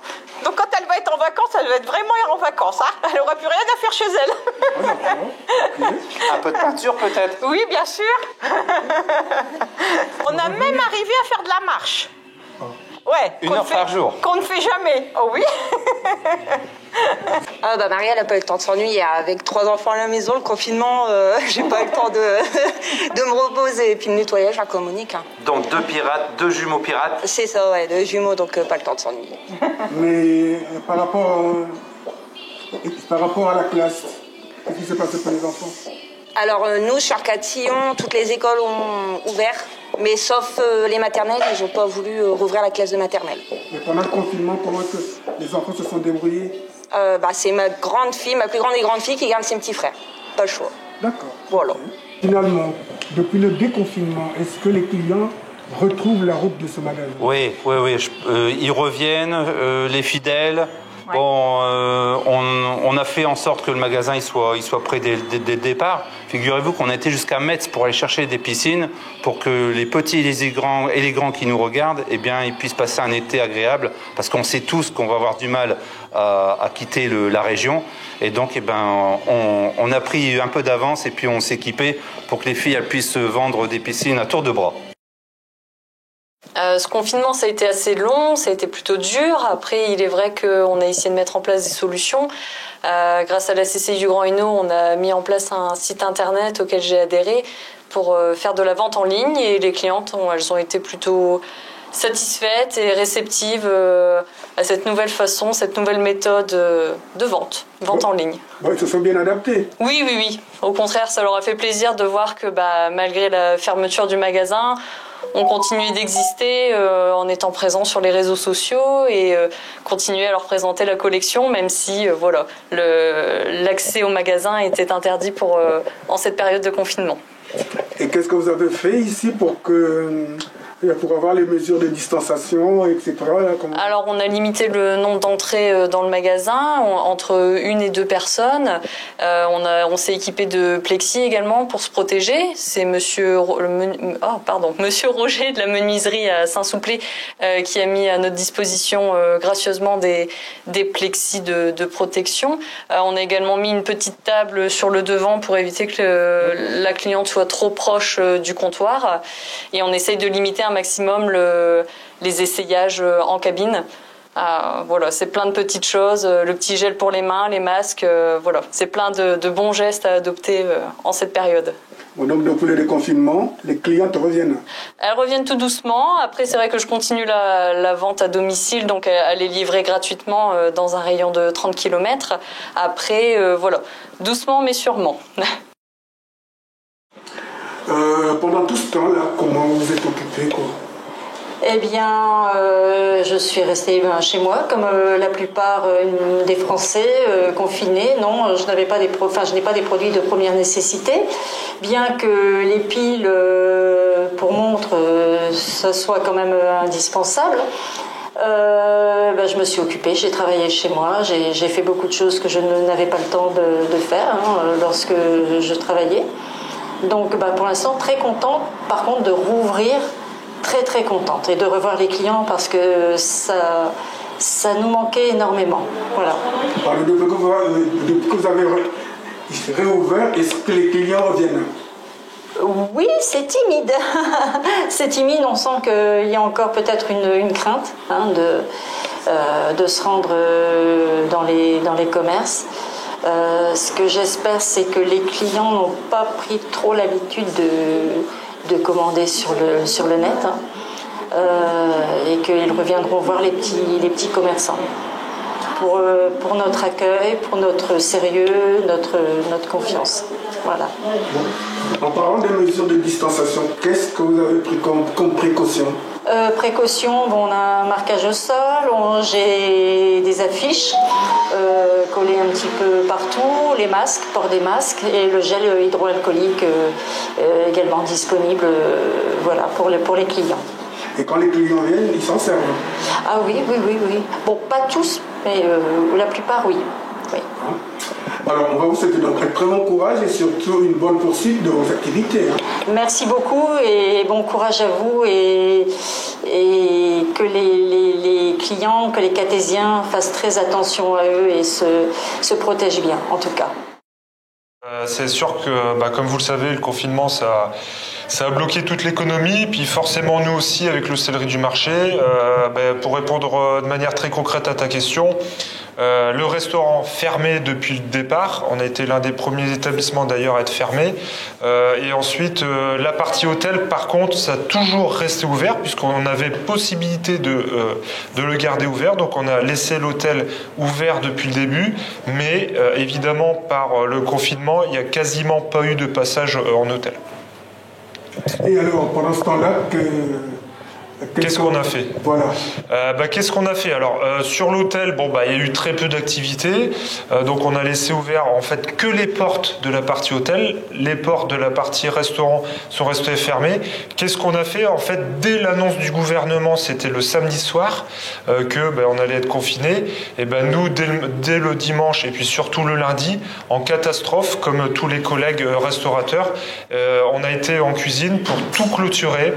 Donc quand elle va être en vacances, elle va être vraiment en vacances. Hein. Elle n'aura plus rien à faire chez elle. Oh, okay. Un peu de peinture peut-être? Oui, bien sûr. On a même arrivé à faire de la marche. Ouais. 1 heure par jour. Qu'on ne fait jamais. Oh oui. Marie, elle n'a pas eu le temps de s'ennuyer. Avec 3 enfants à la maison, le confinement, j'ai pas eu le temps de me reposer. Et puis le nettoyage, comme Monique. Hein. Donc 2 jumeaux pirates. C'est ça, ouais, 2 jumeaux, donc pas le temps de s'ennuyer. Mais par rapport à la classe, qu'est-ce qui s'est passé pour les enfants? Alors nous, sur Arcatillon, toutes les écoles ont ouvert. Mais sauf les maternelles, ils n'ont pas voulu rouvrir la classe de maternelle. Mais pendant le confinement, comment que les enfants se sont débrouillés? C'est ma grande fille, ma plus grande des grandes filles qui garde ses petits frères. Pas le choix. D'accord. Voilà. Finalement, depuis le déconfinement, est-ce que les clients retrouvent la route de ce magasin? Oui. Ils reviennent, les fidèles. Ouais. Bon, on a fait en sorte que le magasin il soit prêt dès le départ. Figurez-vous qu'on a été jusqu'à Metz pour aller chercher des piscines pour que les petits et les grands qui nous regardent, eh bien, ils puissent passer un été agréable, parce qu'on sait tous qu'on va avoir du mal à quitter la région. Et donc, eh ben, on a pris un peu d'avance et puis on s'est équipé pour que les filles elles puissent vendre des piscines à tour de bras. Ce confinement, ça a été assez long, ça a été plutôt dur. Après, il est vrai qu'on a essayé de mettre en place des solutions. Grâce à la CCI du Grand Hainaut, on a mis en place un site internet auquel j'ai adhéré pour faire de la vente en ligne. Et les clientes, elles ont été plutôt satisfaites et réceptives à cette nouvelle façon, cette nouvelle méthode de vente en ligne. Ils se sont bien adaptés. Oui. Au contraire, ça leur a fait plaisir de voir que malgré la fermeture du magasin, on continuait d'exister en étant présent sur les réseaux sociaux et continuer à leur présenter la collection, même si l'accès au magasin était interdit en cette période de confinement. Et qu'est-ce que vous avez fait ici pour avoir les mesures de distanciation, etc. Alors, on a limité le nombre d'entrées dans le magasin, entre 1 et 2 personnes. On s'est équipé de plexi également pour se protéger. C'est Monsieur Roger de la menuiserie à Saint-Souplé qui a mis à notre disposition gracieusement des plexis de protection. On a également mis une petite table sur le devant pour éviter que la cliente soit trop proche du comptoir. Et on essaye de limiter un maximum les essayages en cabine. C'est plein de petites choses, le petit gel pour les mains, les masques, c'est plein de bons gestes à adopter en cette période. Donc depuis le déconfinement, les clientes reviennent? Elles reviennent tout doucement. Après, c'est vrai que je continue la vente à domicile, donc à les livrer gratuitement dans un rayon de 30 km. Après, doucement mais sûrement. Pendant tout ce temps-là, comment vous êtes occupée, quoi? Eh bien, je suis restée chez moi, comme la plupart des Français confinés. Non, je n'ai pas des produits de première nécessité, bien que les piles pour montre, ça soit quand même indispensable. Je me suis occupée, j'ai travaillé chez moi, j'ai fait beaucoup de choses que je n'avais pas le temps de faire lorsque je travaillais. Donc pour l'instant, très contente par contre de rouvrir très très contente et de revoir les clients parce que ça nous manquait énormément. Voilà. Alors, depuis que vous avez réouvert, est-ce que les clients reviennent? Oui, c'est timide. C'est timide, on sent qu'il y a encore peut-être une crainte de se rendre dans les commerces. Ce que j'espère, c'est que les clients n'ont pas pris trop l'habitude de commander sur le net et qu'ils reviendront voir les petits commerçants. Pour notre accueil, pour notre sérieux, notre confiance. Voilà. En parlant des mesures de distanciation, qu'est-ce que vous avez pris comme précaution? Précaution, on a un marquage au sol, j'ai des affiches collées un petit peu partout, les masques, port des masques et le gel hydroalcoolique également disponible voilà, pour les clients. Et quand les clients viennent, ils s'en servent? Ah oui. Bon, pas tous, mais la plupart, oui. Alors, on va vous souhaiter donc un très bon courage et surtout une bonne poursuite de vos activités. Merci beaucoup et bon courage à vous et que les clients, que les catésiens fassent très attention à eux et se protègent bien, en tout cas. C'est sûr que, comme vous le savez, le confinement, ça a bloqué toute l'économie, puis forcément nous aussi avec l'hôtellerie du marché. Pour répondre de manière très concrète à ta question, le restaurant fermé depuis le départ, on a été l'un des premiers établissements d'ailleurs à être fermé, et ensuite la partie hôtel par contre ça a toujours resté ouvert puisqu'on avait possibilité de le garder ouvert, donc on a laissé l'hôtel ouvert depuis le début, mais évidemment par le confinement il n'y a quasiment pas eu de passage en hôtel. Et alors pendant ce temps-là, qu'est-ce qu'on a fait? Voilà. Qu'est-ce qu'on a fait? Alors, sur l'hôtel, il y a eu très peu d'activités. Donc, on a laissé ouvert, en fait, que les portes de la partie hôtel. Les portes de la partie restaurant sont restées fermées. Qu'est-ce qu'on a fait? En fait, dès l'annonce du gouvernement, c'était le samedi soir, on allait être confinés. Et nous, dès le dimanche, et puis surtout le lundi, en catastrophe, comme tous les collègues restaurateurs, on a été en cuisine pour tout clôturer.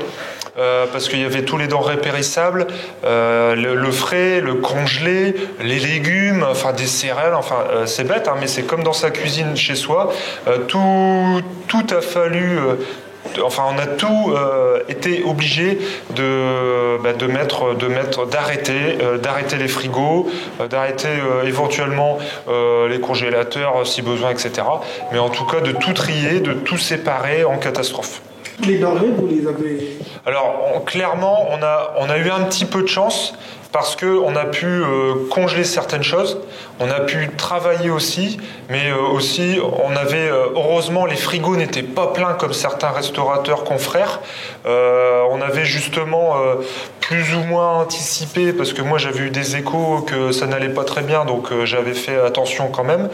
Parce qu'il y avait tous les denrées périssables, le frais, le congelé, les légumes, des céréales, c'est bête, mais c'est comme dans sa cuisine chez soi. Tout a fallu... on a tout été obligé d'arrêter les frigos, d'arrêter éventuellement les congélateurs si besoin, etc. Mais en tout cas de tout trier, de tout séparer en catastrophe. Les denrées, vous les avez... Alors, clairement, on a eu un petit peu de chance parce qu'on a pu congeler certaines choses, on a pu travailler aussi, mais aussi, on avait, heureusement, les frigos n'étaient pas pleins comme certains restaurateurs confrères. On avait justement plus ou moins anticipé, parce que moi j'avais eu des échos que ça n'allait pas très bien, donc j'avais fait attention quand même.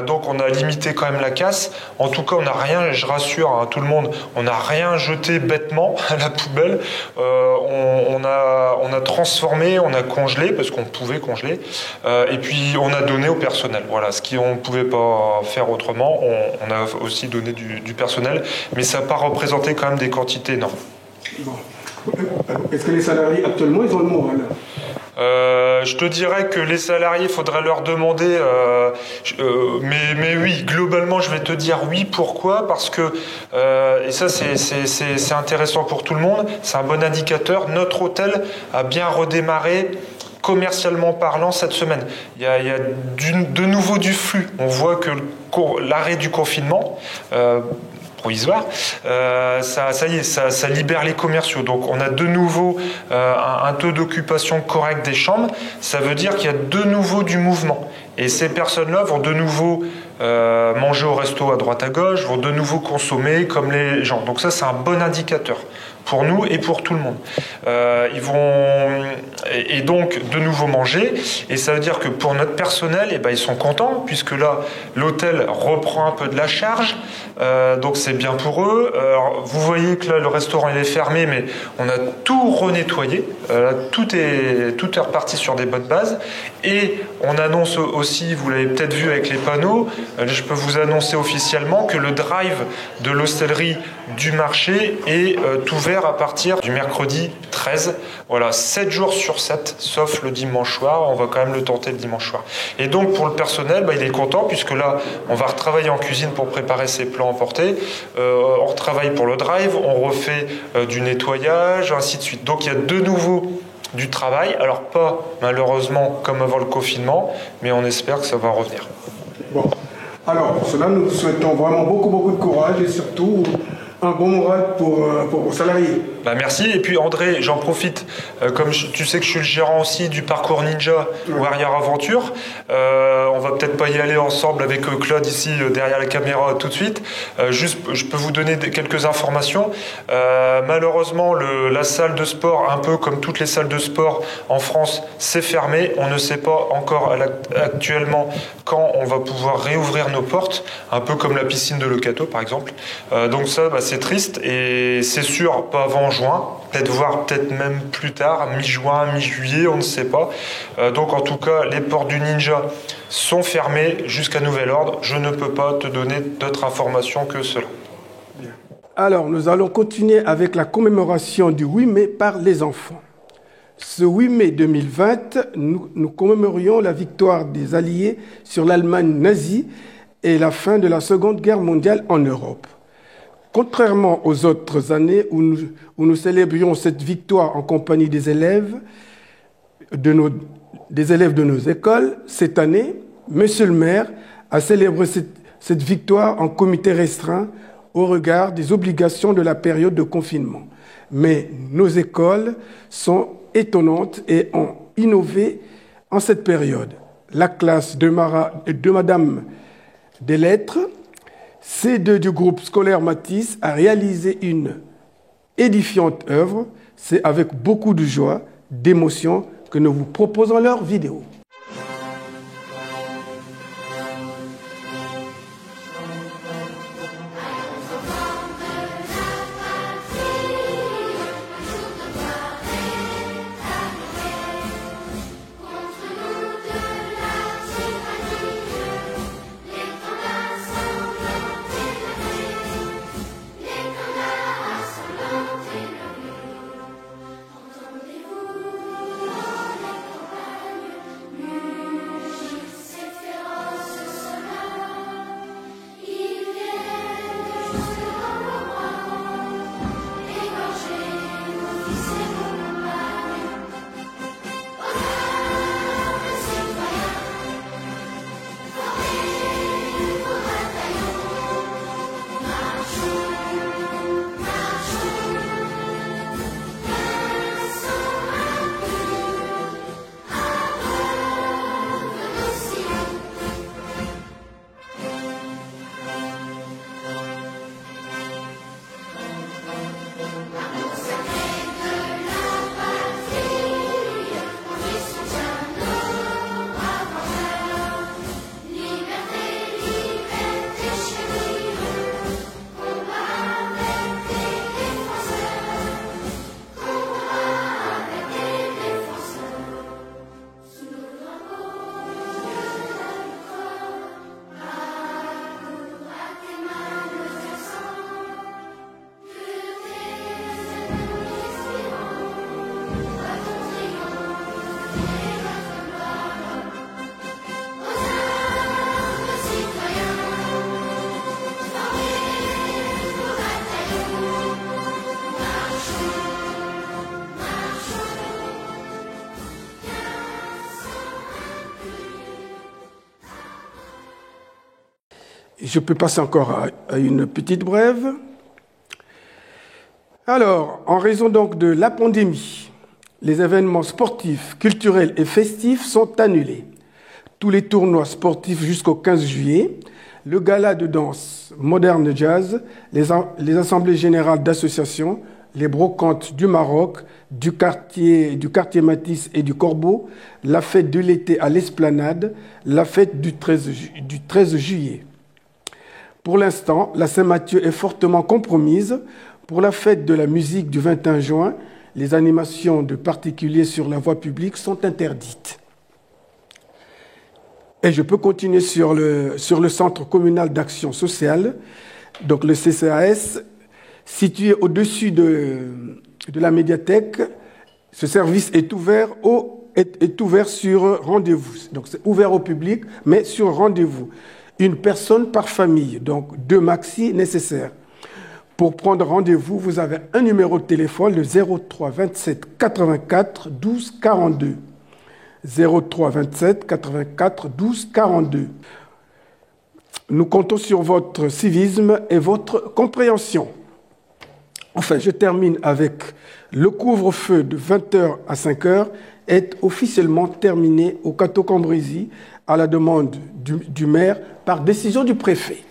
Donc on a limité quand même la casse. En tout cas, on n'a rien, je rassure tout le monde, on n'a rien jeté bêtement à la poubelle. On a transformé, on a congelé, parce qu'on pouvait congeler, et puis on a donné au personnel. Voilà, ce qu'on ne pouvait pas faire autrement, on a aussi donné du personnel, mais ça n'a pas représenté quand même des quantités énormes. Bon. Est-ce que les salariés actuellement ils ont le moral? Je te dirais que les salariés, il faudrait leur demander, mais oui, globalement, je vais te dire oui. Pourquoi? Parce que, et ça c'est intéressant pour tout le monde, c'est un bon indicateur, notre hôtel a bien redémarré commercialement parlant cette semaine. Il y a de nouveau du flux. On voit que l'arrêt du confinement... provisoire, ça y est, ça libère les commerciaux. Donc on a de nouveau un taux d'occupation correct des chambres. Ça veut dire qu'il y a de nouveau du mouvement. Et ces personnes-là vont de nouveau manger au resto à droite à gauche, vont de nouveau consommer comme les gens. Donc ça, c'est un bon indicateur pour nous et pour tout le monde. et donc de nouveau manger. Et ça veut dire que pour notre personnel, eh ben, ils sont contents, puisque là, l'hôtel reprend un peu de la charge. Donc c'est bien pour eux. Alors, vous voyez que là, le restaurant il est fermé, mais on a tout renettoyé. Tout est reparti sur des bonnes bases. Et on annonce aussi, vous l'avez peut-être vu avec les panneaux, je peux vous annoncer officiellement que le drive de l'hostellerie du marché est ouvert à partir du mercredi 13. Voilà, 7 jours sur 7, sauf le dimanche soir. On va quand même le tenter le dimanche soir. Et donc pour le personnel, il est content, puisque là, on va retravailler en cuisine pour préparer ses plats emportés. On retravaille pour le drive, on refait du nettoyage, ainsi de suite. Donc il y a de nouveau du travail. Alors pas malheureusement comme avant le confinement, mais on espère que ça va revenir. Bon, alors pour cela, nous souhaitons vraiment beaucoup de courage et surtout un bon moral pour vos salariés. Merci. Et puis André, j'en profite, comme tu sais que je suis le gérant aussi du parcours Ninja Warrior Aventure, on va peut-être pas y aller ensemble avec Claude ici derrière la caméra tout de suite. Juste, je peux vous donner quelques informations. Malheureusement, la salle de sport, un peu comme toutes les salles de sport en France, c'est fermé. On ne sait pas encore actuellement quand on va pouvoir réouvrir nos portes, un peu comme la piscine de Locato par exemple. Donc ça, c'est triste et c'est sûr pas avant juin, peut-être même plus tard, mi-juin, mi-juillet, on ne sait pas. Donc en tout cas, les portes du Ninja sont fermées jusqu'à nouvel ordre. Je ne peux pas te donner d'autres informations que cela. Alors, nous allons continuer avec la commémoration du 8 mai par les enfants. Ce 8 mai 2020, nous commémorions la victoire des Alliés sur l'Allemagne nazie et la fin de la Seconde Guerre mondiale en Europe. Contrairement aux autres années où nous célébrions cette victoire en compagnie des élèves de nos écoles, cette année, Monsieur le maire a célébré cette victoire en comité restreint au regard des obligations de la période de confinement. Mais nos écoles sont étonnantes et ont innové en cette période. La classe de Madame des Lettres, C2 du groupe scolaire Matisse, a réalisé une édifiante œuvre. C'est avec beaucoup de joie, d'émotion que nous vous proposons leur vidéo. Je peux passer encore à une petite brève. Alors, en raison donc de la pandémie, les événements sportifs, culturels et festifs sont annulés. Tous les tournois sportifs jusqu'au 15 juillet, le gala de danse moderne jazz, les assemblées générales d'associations, les brocantes du Maroc, du quartier Matisse et du Corbeau, la fête de l'été à l'Esplanade, la fête du 13 juillet. Pour l'instant, la Saint-Mathieu est fortement compromise. Pour la fête de la musique du 21 juin, les animations de particuliers sur la voie publique sont interdites. Et je peux continuer sur le Centre communal d'action sociale, donc le CCAS, situé au-dessus de la médiathèque. Ce service est ouvert sur rendez-vous. Donc c'est ouvert au public, mais sur rendez-vous. Une personne par famille, donc 2 maxi nécessaires. Pour prendre rendez-vous, vous avez un numéro de téléphone, le 03 27 84 12 42. 03 27 84 12 42. Nous comptons sur votre civisme et votre compréhension. Enfin, je termine avec le couvre-feu de 20h à 5h est officiellement terminé au Cateau-Cambrésis à la demande du maire par décision du préfet.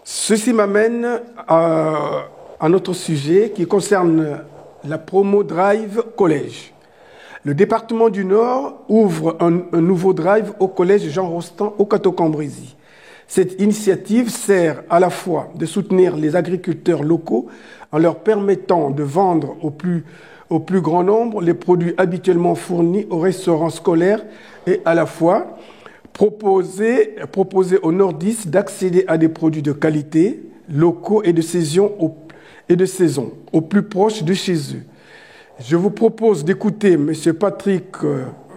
Ceci m'amène à notre sujet qui concerne la promo Drive Collège. Le département du Nord ouvre un nouveau drive au collège Jean Rostand au Cateau-Cambrésis. Cette initiative sert à la fois de soutenir les agriculteurs locaux en leur permettant de vendre au plus grand nombre les produits habituellement fournis aux restaurants scolaires et à la fois proposer aux nordistes d'accéder à des produits de qualité, locaux et de saison au plus proche de chez eux. Je vous propose d'écouter M. Patrick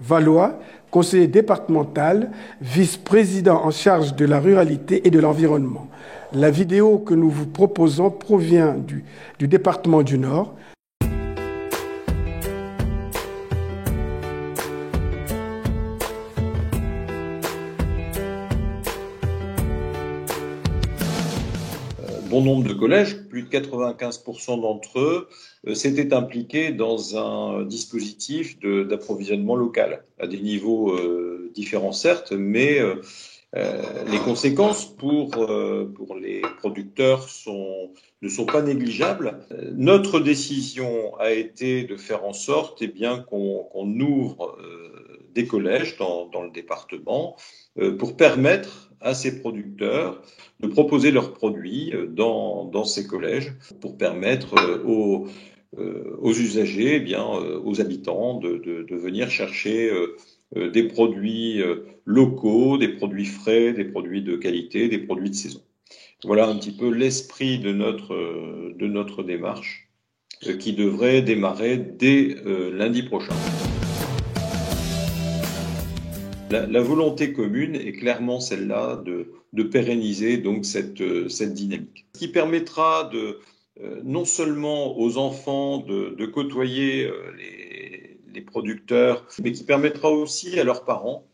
Valois, conseiller départemental, vice-président en charge de la ruralité et de l'environnement. La vidéo que nous vous proposons provient du département du Nord. Bon nombre de collèges, plus de 95% d'entre eux, s'étaient impliqués dans un dispositif d'approvisionnement local, à des niveaux différents certes, mais les conséquences pour les producteurs ne sont pas négligeables. Notre décision a été de faire en sorte qu'on ouvre des collèges dans le département pour permettre à ces producteurs de proposer leurs produits dans ces collèges pour permettre aux usagers, aux habitants de venir chercher des produits locaux, des produits frais, des produits de qualité, des produits de saison. Voilà un petit peu l'esprit de notre démarche qui devrait démarrer dès lundi prochain. La volonté commune est clairement celle-là de pérenniser donc cette dynamique, ce qui permettra non sellement aux enfants de côtoyer les producteurs, mais qui permettra aussi à leurs parents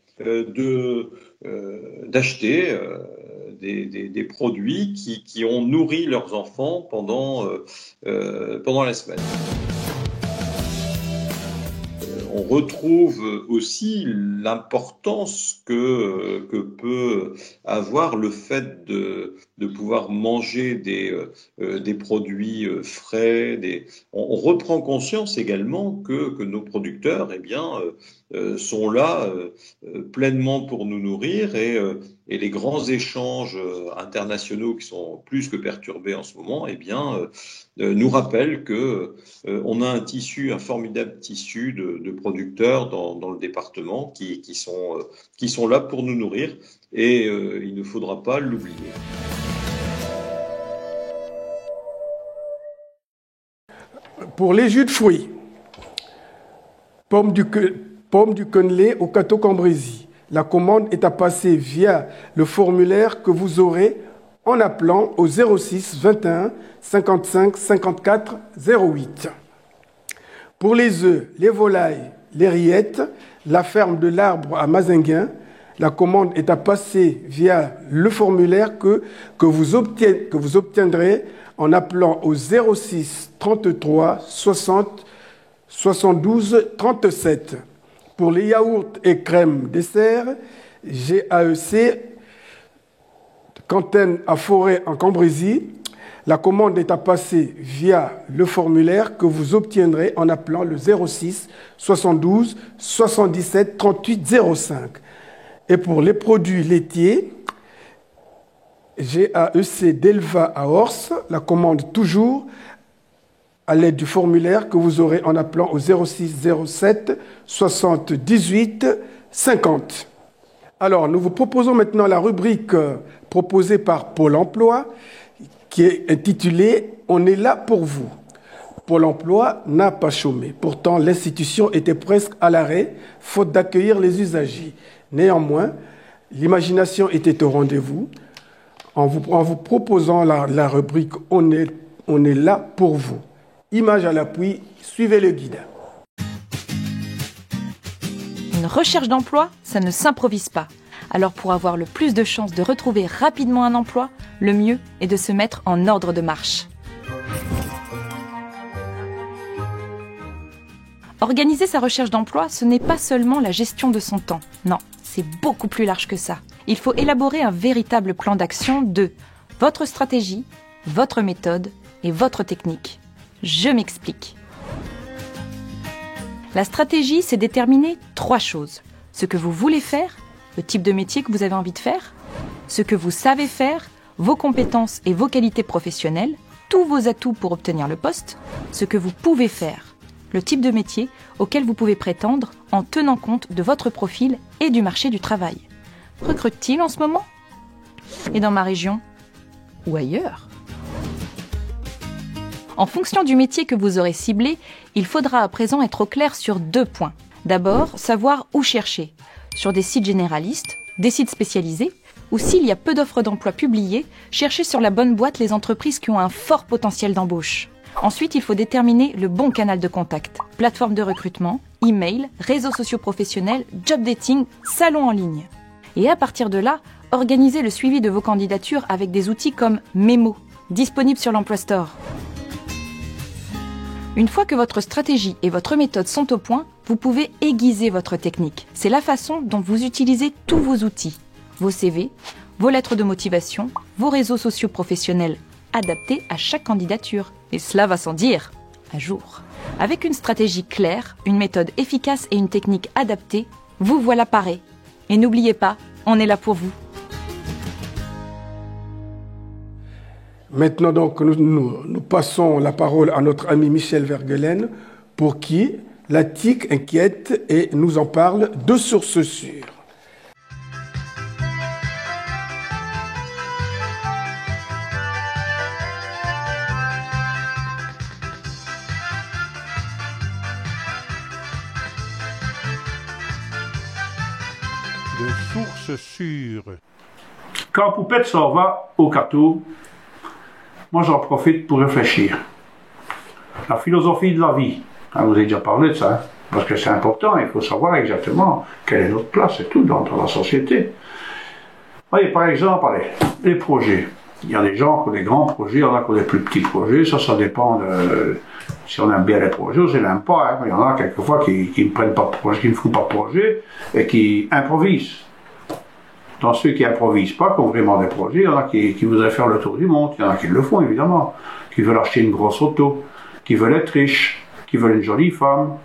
d'acheter des produits qui ont nourri leurs enfants pendant la semaine. On retrouve aussi l'importance que peut avoir le fait de pouvoir manger des produits frais. On reprend conscience également que nos producteurs sont là pleinement pour nous nourrir et les grands échanges internationaux qui sont plus que perturbés en ce moment nous rappellent qu'on a un formidable tissu de producteurs dans le département qui sont là pour nous nourrir et il ne faudra pas l'oublier. Pour les jus de fruits, pommes du Quenlé au Cateau-Cambrésis, la commande est à passer via le formulaire que vous aurez en appelant au 06 21 55 54 08. Pour les œufs, les volailles, les rillettes, la ferme de l'Arbre à Mazinguin, la commande est à passer via le formulaire que vous obtiendrez en appelant au 06 33 60 72 37. Pour les yaourts et crèmes dessert, GAEC, Cantenne à Forêt en Cambrésis, La commande est à passer via le formulaire que vous obtiendrez en appelant le 06 72 77 38 05. Et pour les produits laitiers, GAEC d'Elva à Ors, la commande toujours à l'aide du formulaire que vous aurez en appelant au 06 07 78 50. Alors, nous vous proposons maintenant la rubrique proposée par Pôle emploi qui est intitulée « On est là pour vous ». Pôle emploi n'a pas chômé. Pourtant, l'institution était presque à l'arrêt, faute d'accueillir les usagers. Néanmoins, l'imagination était au rendez-vous. En vous proposant la rubrique « On est là pour vous ». Image à l'appui, suivez le guide. Une recherche d'emploi, ça ne s'improvise pas. Alors pour avoir le plus de chances de retrouver rapidement un emploi, le mieux est de se mettre en ordre de marche. Organiser sa recherche d'emploi, ce n'est pas seulement la gestion de son temps. Non, c'est beaucoup plus large que ça. Il faut élaborer un véritable plan d'action de votre stratégie, votre méthode et votre technique. Je m'explique. La stratégie, c'est déterminer 3 choses. Ce que vous voulez faire, le type de métier que vous avez envie de faire, ce que vous savez faire, vos compétences et vos qualités professionnelles, tous vos atouts pour obtenir le poste, ce que vous pouvez faire, le type de métier auquel vous pouvez prétendre en tenant compte de votre profil et du marché du travail. Recrute-t-il en ce moment? Et dans ma région? Ou ailleurs? En fonction du métier que vous aurez ciblé, il faudra à présent être au clair sur 2 points. D'abord, savoir où chercher. Sur des sites généralistes, des sites spécialisés, ou s'il y a peu d'offres d'emploi publiées, cherchez sur la bonne boîte les entreprises qui ont un fort potentiel d'embauche. Ensuite, il faut déterminer le bon canal de contact. Plateforme de recrutement, email, réseaux sociaux professionnels, job dating, salon en ligne. Et à partir de là, organisez le suivi de vos candidatures avec des outils comme Memo, disponible sur l'Emploi Store. Une fois que votre stratégie et votre méthode sont au point, vous pouvez aiguiser votre technique. C'est la façon dont vous utilisez tous vos outils, vos CV, vos lettres de motivation, vos réseaux sociaux professionnels adaptés à chaque candidature. Et cela va sans dire, à jour. Avec une stratégie claire, une méthode efficace et une technique adaptée, vous voilà paré. Et n'oubliez pas, on est là pour vous. Maintenant, donc, nous passons la parole à notre ami Michel Vergelen, pour qui la TIC inquiète et nous en parle de sources sûres. De sources sûres. Quand Poupette s'en va au cateau, moi j'en profite pour réfléchir. La philosophie de la vie, on vous a déjà parlé de ça, hein, parce que c'est important, il faut savoir exactement quelle est notre place et tout dans la société. Voyez, par exemple, allez, les projets. Il y a des gens qui ont des grands projets, il y en a qui ont des plus petits projets, ça dépend de si on aime bien les projets ou si on n'aime pas. Hein. Il y en a quelquefois qui ne prennent pas de projet, qui ne font pas de projet et qui improvisent. Dans ceux qui improvisent pas, qui ont vraiment des projets, il y en a qui voudraient faire le tour du monde, il y en a qui le font évidemment, qui veulent acheter une grosse auto, qui veulent être riches, qui veulent une jolie femme,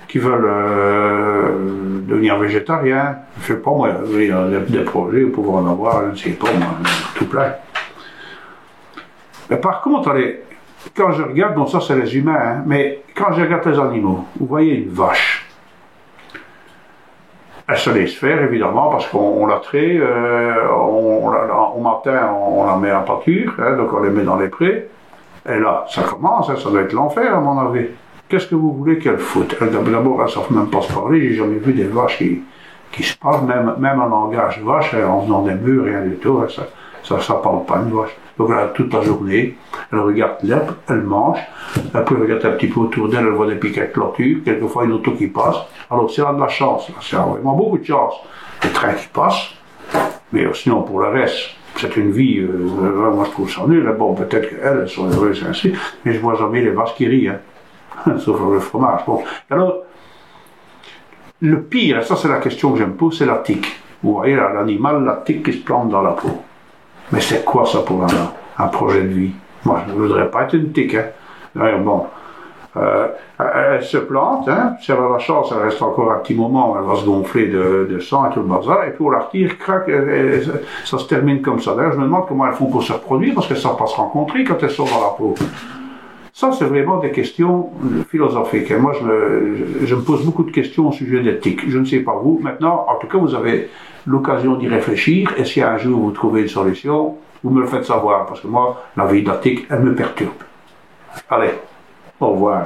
qui veulent devenir végétarien. Je sais pas moi, il y a des projets, vous pouvez en avoir, je ne sais pas moi, tout plein. Mais par contre, allez, quand je regarde, bon ça c'est les humains, hein, mais quand je regarde les animaux, vous voyez une vache. Elle se laisse faire, évidemment, parce qu'on la traite, au matin, on la met en pâture, hein, donc on les met dans les prés. Et là, ça commence, hein, ça doit être l'enfer, à mon avis. Qu'est-ce que vous voulez qu'elles foutent? D'abord, elles ne savent même pas se parler. J'ai jamais vu des vaches qui se parlent, même en langage vache, en faisant des murs, rien du tout. Hein, ça parle pas, une vache. Donc, elle a toute la journée, elle regarde l'herbe, elle mange, après elle regarde un petit peu autour d'elle, elle voit des piquets de clôture, quelquefois une auto qui passe. Alors, c'est là de la chance, c'est vraiment beaucoup de chance. Les trains qui passent, mais sinon, pour le reste, c'est une vie, moi je trouve ça nul. Bon, peut-être qu'elles sont heureuses ainsi, mais je vois jamais les vaches qui rient, hein. Sauf le fromage. Bon. Alors, le pire, ça c'est la question que je me pose, c'est la tique. Vous voyez, l'animal, la tique qui se plante dans la peau. Mais c'est quoi ça pour un projet de vie? Moi, je ne voudrais pas être une tique. Hein. D'ailleurs, bon, elle se plante, hein. Si elle a la chance, elle reste encore un petit moment, elle va se gonfler de sang et tout le bazar, et puis on la retire, crac, ça se termine comme ça. D'ailleurs, je me demande comment elles font pour se reproduire, parce que ça ne va pas se rencontrer quand elles sont dans la peau. Ça, c'est vraiment des questions philosophiques. Et moi, je me pose beaucoup de questions au sujet d'éthique. Je ne sais pas vous. Maintenant, en tout cas, vous avez l'occasion d'y réfléchir. Et si un jour vous trouvez une solution, vous me le faites savoir. Parce que moi, la vie d'éthique, elle me perturbe. Allez, au revoir.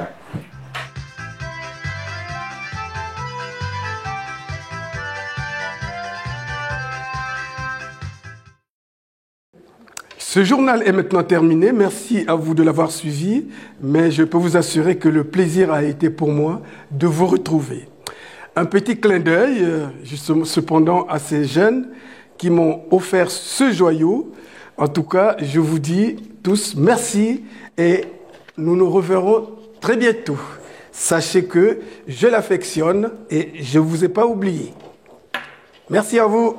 Ce journal est maintenant terminé. Merci à vous de l'avoir suivi, mais je peux vous assurer que le plaisir a été pour moi de vous retrouver. Un petit clin d'œil, cependant, à ces jeunes qui m'ont offert ce joyau. En tout cas, je vous dis tous merci et nous nous reverrons très bientôt. Sachez que je l'affectionne et je ne vous ai pas oublié. Merci à vous.